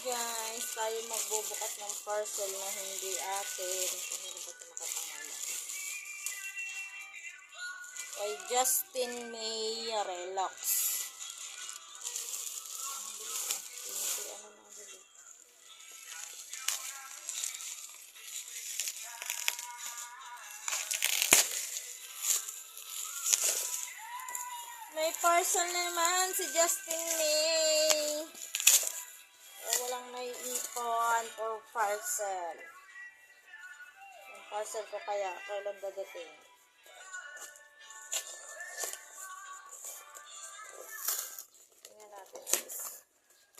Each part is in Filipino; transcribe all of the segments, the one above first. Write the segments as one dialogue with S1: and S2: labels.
S1: guys, tayo magbubukas ng parcel na hindi atin. Ano ba ito nakapangalan? Kay Justin May Relax. May parcel naman si Justin May. Walang naiipon for parcel. Yung parcel ko kaya, kailan dadating? Tingnan natin.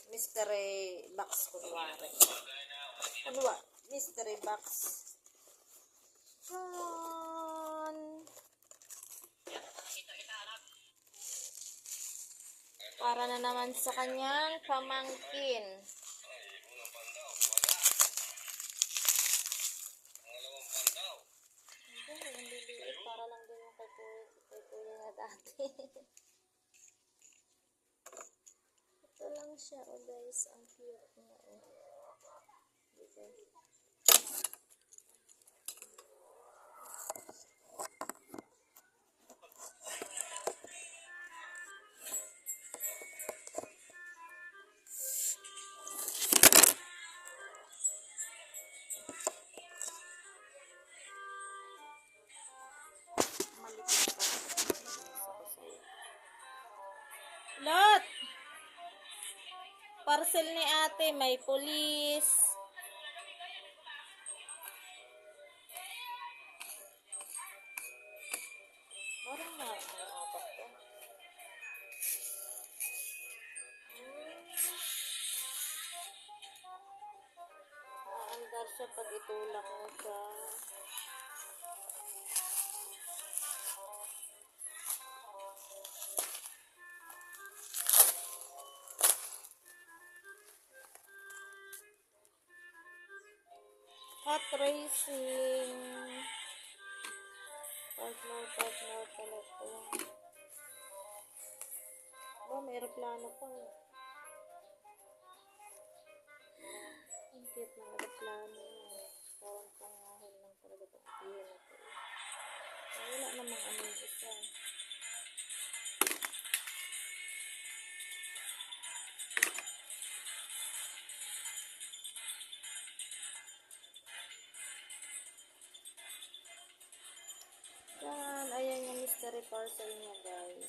S1: Mystery box kunwari. Ano ba? Mystery box. Para na naman sa kanyang pamangkin. Para lang din yung kay Kuya na dati. Ito lang siya, oh guys. Ang cute niya, oh. Dito. Lot! Parcel ni ate, may pulis. Parang na-abak to. Naandar siya pag itulak mo siya. Hot racing. Pag-load talaga. Oh, may aeroplano pa. Ang cute ng aeroplano. Parang pangahon lang talaga itong iyan ito. Wala namang ano yung isa. Ayan yung mystery parcel niya guys.